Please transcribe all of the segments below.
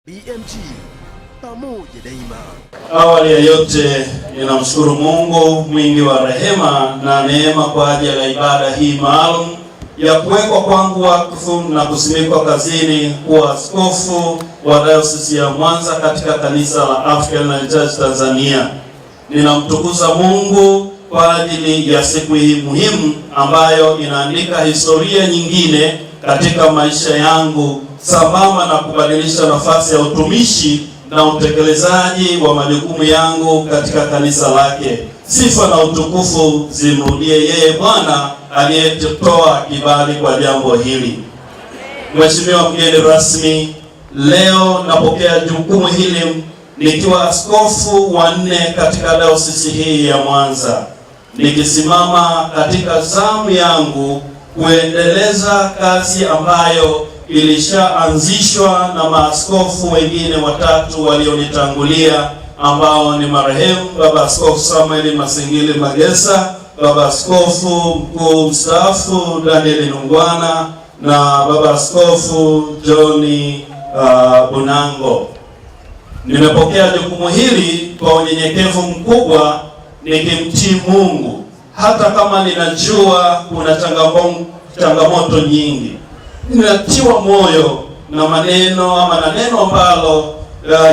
BMG pamoja daima. Awali ya yote ninamshukuru Mungu mwingi wa rehema na neema kwa ajili ya ibada hii maalum ya kuwekwa kwangu wakfu na kusimikwa kazini kuwa askofu wa Dayosisi ya Mwanza katika kanisa la African Church Tanzania. Ninamtukuza Mungu kwa ajili ya siku hii muhimu ambayo inaandika historia nyingine katika maisha yangu, sambamba na kubadilisha nafasi ya utumishi na utekelezaji wa majukumu yangu katika kanisa lake. Sifa na utukufu zimrudie yeye Bwana aliyetoa kibali kwa jambo hili. Mheshimiwa mgeni rasmi, leo napokea jukumu hili nikiwa askofu wa 4 katika dayosisi hii ya Mwanza, nikisimama katika zamu yangu kuendeleza kazi ambayo ilishaanzishwa na maaskofu wengine watatu walionitangulia, ambao ni marehemu Baba Askofu Samuel Masingili Magesa, Baba Askofu Mkuu mstaafu Daniel Nungwana na Baba Askofu John Bunango. Nimepokea jukumu hili kwa unyenyekevu mkubwa, nikimtii Mungu hata kama ninajua kuna changamoto nyingi. Ninatiwa moyo na maneno ambalo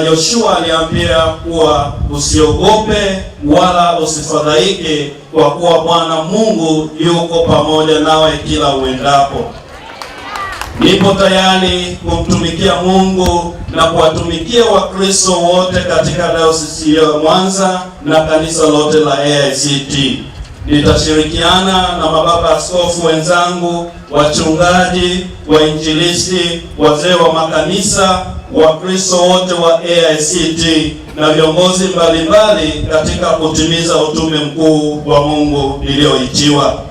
Yoshua aliambia kuwa usiogope wala usifadhaike, kwa kuwa Bwana Mungu yuko pamoja nawe kila uendapo. Nipo tayari kumtumikia Mungu na kuwatumikia Wakristo wote katika Dayosisi ya Mwanza na kanisa lote la AICT. Nitashirikiana na mababa askofu wenzangu, wachungaji, wainjilisti, wazee wa makanisa, Wakristo wote wa AICT na viongozi mbalimbali katika kutimiza utume mkuu wa Mungu nilioitiwa.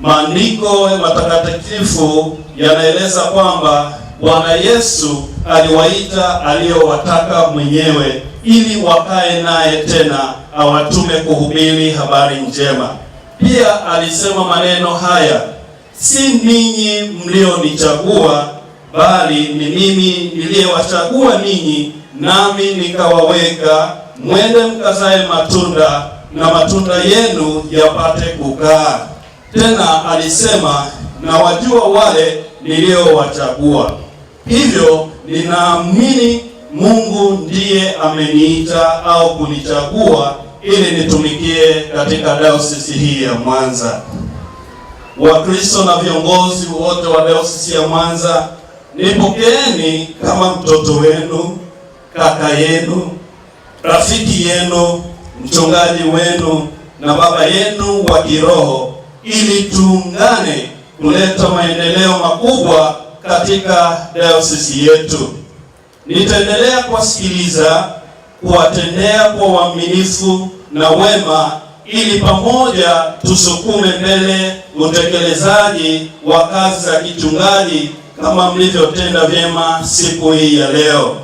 Maandiko matakatifu yanaeleza kwamba Bwana Yesu aliwaita aliyowataka mwenyewe ili wakae naye tena awatume kuhubiri habari njema. Pia alisema maneno haya: si ninyi mlionichagua, bali ni mimi niliyewachagua ninyi, nami nikawaweka mwende mkazae matunda, na matunda yenu yapate kukaa. Tena alisema, na wajua wale niliowachagua. Hivyo ninaamini Mungu ndiye ameniita au kunichagua ili nitumikie katika dayosisi hii ya Mwanza. Wakristo na viongozi wote wa dayosisi ya Mwanza, nipokeeni kama mtoto wenu, kaka yenu, rafiki yenu, mchungaji wenu na baba yenu wa kiroho, ili tuungane kuleta maendeleo makubwa katika dayosisi yetu. Nitaendelea kuwasikiliza, kuwatendea kwa uaminifu na wema, ili pamoja tusukume mbele utekelezaji wa kazi za kichungaji kama mlivyotenda vyema siku hii ya leo.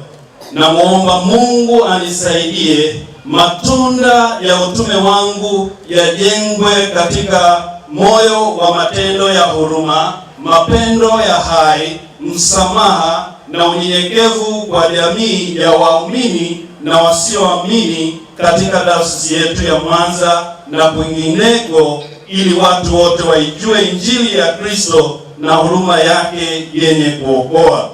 Namuomba Mungu anisaidie matunda ya utume wangu yajengwe katika moyo wa matendo ya huruma, mapendo ya hai, msamaha na unyenyekevu kwa jamii ya waumini na wasioamini katika dayosisi yetu ya Mwanza na kwingineko, ili watu wote waijue Injili ya Kristo na huruma yake yenye kuokoa.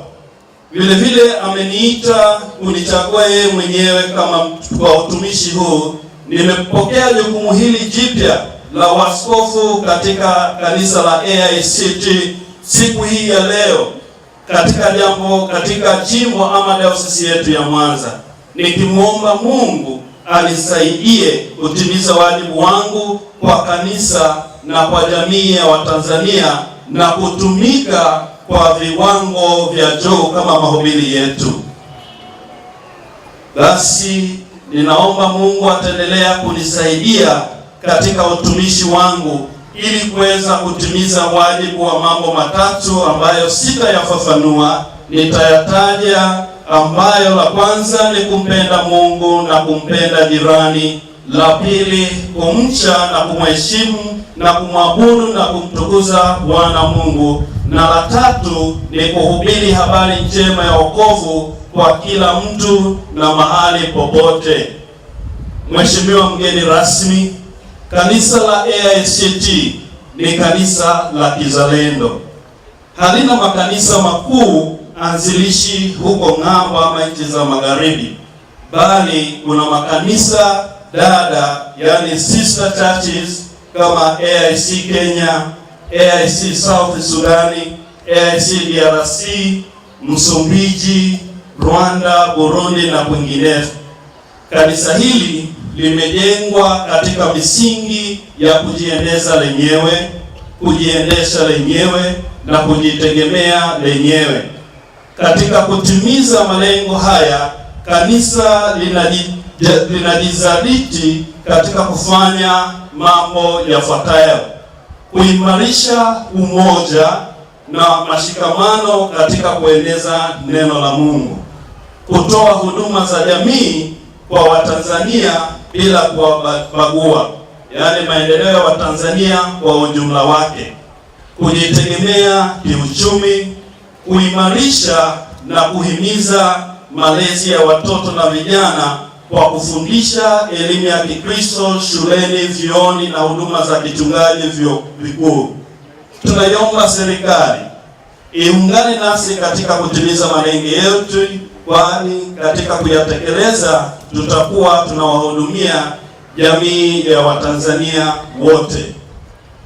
Vile vile ameniita kunichagua yeye mwenyewe kama kwa utumishi huu. Nimepokea jukumu hili jipya la waskofu katika kanisa la AICT siku hii ya leo katika jimbo ama dayosisi yetu ya Mwanza, nikimwomba Mungu anisaidie kutimiza wajibu wangu kwa kanisa na kwa jamii ya Watanzania na kutumika kwa viwango vya juu kama mahubiri yetu. Basi ninaomba Mungu ataendelea kunisaidia katika utumishi wangu ili kuweza kutimiza wajibu wa mambo matatu ambayo sitayafafanua, nitayataja, ambayo la kwanza ni kumpenda Mungu na kumpenda jirani, la pili kumcha na kumheshimu na kumwabudu na kumtukuza Bwana Mungu, na la tatu ni kuhubiri habari njema ya wokovu kwa kila mtu na mahali popote. Mheshimiwa mgeni rasmi, kanisa la AICT ni kanisa la kizalendo. Halina makanisa makuu anzilishi huko ng'ambo ama nchi za magharibi, bali kuna makanisa dada, yani sister churches kama AIC Kenya, AIC South Sudani, AIC DRC, Msumbiji, Rwanda, Burundi na kwingineko. Kanisa hili limejengwa katika misingi ya kujiendesha lenyewe, kujiendesha lenyewe na kujitegemea lenyewe. Katika kutimiza malengo haya, kanisa linajizatiti katika kufanya mambo yafuatayo: kuimarisha umoja na mashikamano katika kueneza neno la Mungu, kutoa huduma za jamii kwa Watanzania bila kuwabagua, yaani maendeleo ya Watanzania kwa ujumla wake, kujitegemea kiuchumi, kuimarisha na kuhimiza malezi ya watoto na vijana kwa kufundisha elimu ya Kikristo shuleni, vyuoni na huduma za kichungaji vyuo vikuu. Tunaiomba serikali iungane nasi katika kutimiza malengo yetu, kwani katika kuyatekeleza tutakuwa tunawahudumia jamii ya Watanzania wote.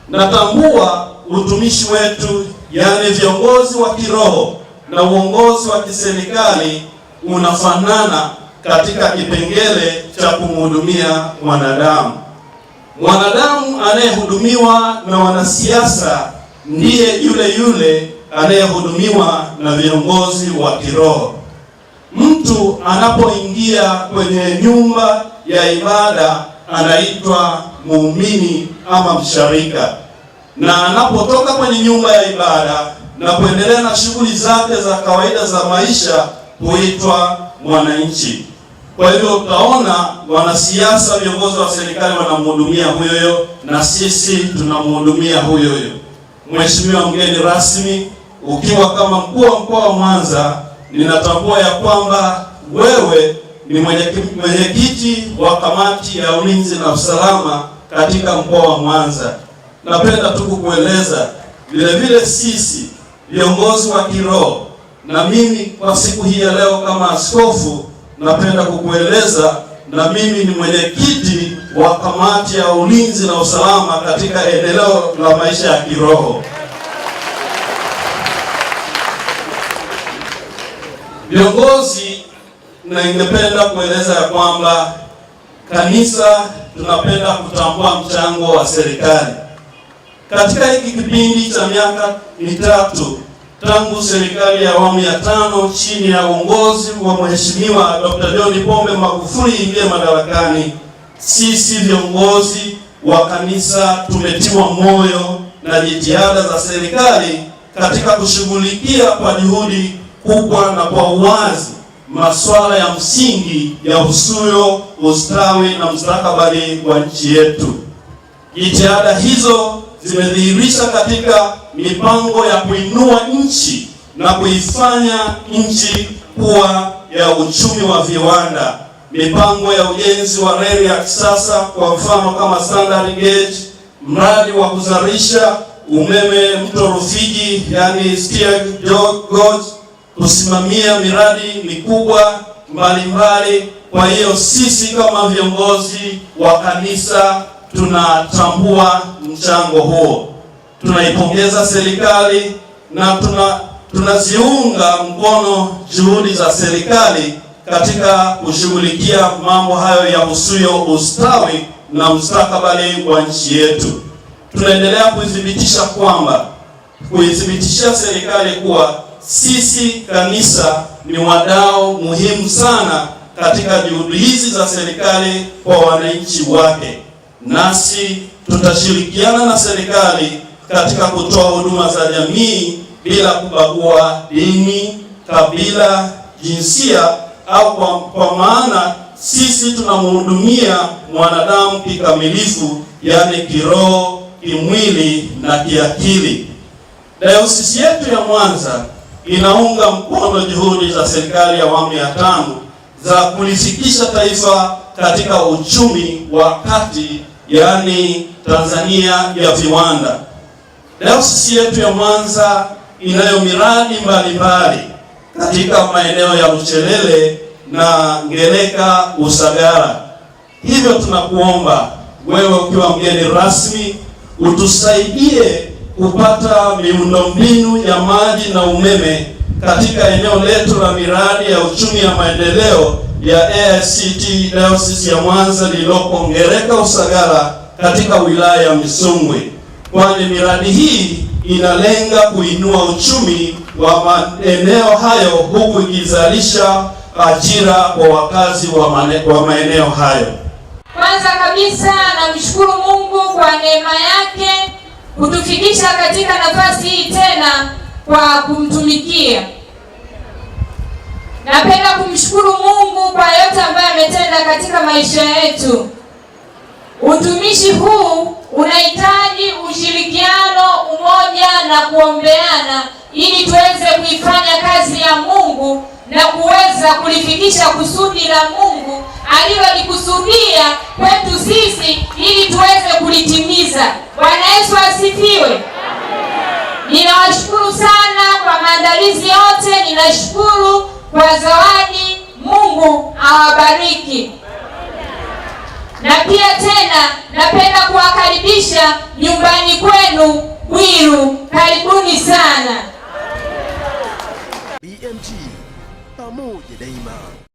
Natambua utumishi wetu, yaani viongozi wa kiroho na uongozi wa kiserikali, unafanana katika kipengele cha kumhudumia mwanadamu. Mwanadamu anayehudumiwa na wanasiasa ndiye yule yule anayehudumiwa na viongozi wa kiroho. Mtu anapoingia kwenye nyumba ya ibada anaitwa muumini ama msharika, na anapotoka kwenye nyumba ya ibada na kuendelea na shughuli zake za kawaida za maisha huitwa mwananchi. Kwa hivyo utaona wanasiasa, viongozi wa serikali wanamhudumia huyo, na sisi tunamhudumia huyo. Mheshimiwa mgeni rasmi, ukiwa kama mkuu wa mkoa wa Mwanza, ninatambua ya kwamba wewe ni mwenyekiti wa kamati ya ulinzi na usalama katika mkoa wa Mwanza. Napenda tu kukueleza vile vile sisi viongozi wa kiroho, na mimi kwa siku hii ya leo kama askofu, napenda kukueleza na mimi ni mwenyekiti wa kamati ya ulinzi na usalama katika eneo la maisha ya kiroho. Viongozi, na ningependa kueleza ya kwamba kanisa tunapenda kutambua mchango wa serikali. Katika hiki kipindi cha miaka mitatu tangu serikali ya awamu ya 5 chini ya uongozi wa Mheshimiwa Dr. John Pombe Magufuli ingie madarakani, sisi viongozi wa kanisa tumetiwa moyo na jitihada za serikali katika kushughulikia kwa juhudi kubwa na kwa uwazi masuala ya msingi ya usuyo, ustawi na mustakabali wa nchi yetu. Jitihada hizo zimedhihirisha katika mipango ya kuinua nchi na kuifanya nchi kuwa ya uchumi wa viwanda, mipango ya ujenzi wa reli ya kisasa, kwa mfano kama standard gauge, mradi wa kuzalisha umeme mto Rufiji, yani steer gauge, kusimamia miradi mikubwa mbalimbali. Kwa hiyo sisi kama viongozi wa kanisa tunatambua mchango huo, tunaipongeza serikali na tunaziunga mkono juhudi za serikali katika kushughulikia mambo hayo ya usuyo, ustawi na mustakabali wa nchi yetu. Tunaendelea kuithibitishia serikali kuwa sisi kanisa ni wadau muhimu sana katika juhudi hizi za serikali kwa wananchi wake. Nasi tutashirikiana na serikali katika kutoa huduma za jamii bila kubagua dini, kabila, jinsia au kwa maana sisi tunamhudumia mwanadamu kikamilifu, yaani kiroho, kimwili na kiakili. Dayosisi yetu ya Mwanza inaunga mkono juhudi za serikali ya awamu ya 5 za kulifikisha taifa katika uchumi wa kati, yaani Tanzania ya viwanda. Dayosisi yetu ya Mwanza inayo miradi mbalimbali katika maeneo ya Luchelele na Ngereka Usagara. Hivyo tunakuomba wewe ukiwa mgeni rasmi utusaidie kupata miundombinu ya maji na umeme katika eneo letu la miradi ya uchumi ya maendeleo ya AICT Dayosisi ya Mwanza lililoko Ngereka Usagara katika wilaya ya Misungwi, kwani miradi hii inalenga kuinua uchumi wa maeneo hayo huku ikizalisha ajira kwa wakazi wa maeneo hayo. Kwanza kabisa namshukuru Mungu kwa neema yake kutufikisha katika nafasi hii tena kwa kumtumikia. Napenda kumshukuru Mungu kwa yote ambayo ametenda katika maisha yetu. Utumishi huu unahitaji ushirikiano, umoja na kuombeana ili tuweze kuifanya kazi ya Mungu na kuweza kulifikisha kusudi la Mungu alilolikusudia kwetu sisi ili tuweze kulitimiza. Bwana Yesu asifiwe. Ninawashukuru sana kwa maandalizi yote, ninashukuru kwa zawadi. Mungu awabariki. Na pia tena napenda kuwakaribisha nyumbani kwenu Bwiru. Karibuni sana. BMG pamoja daima.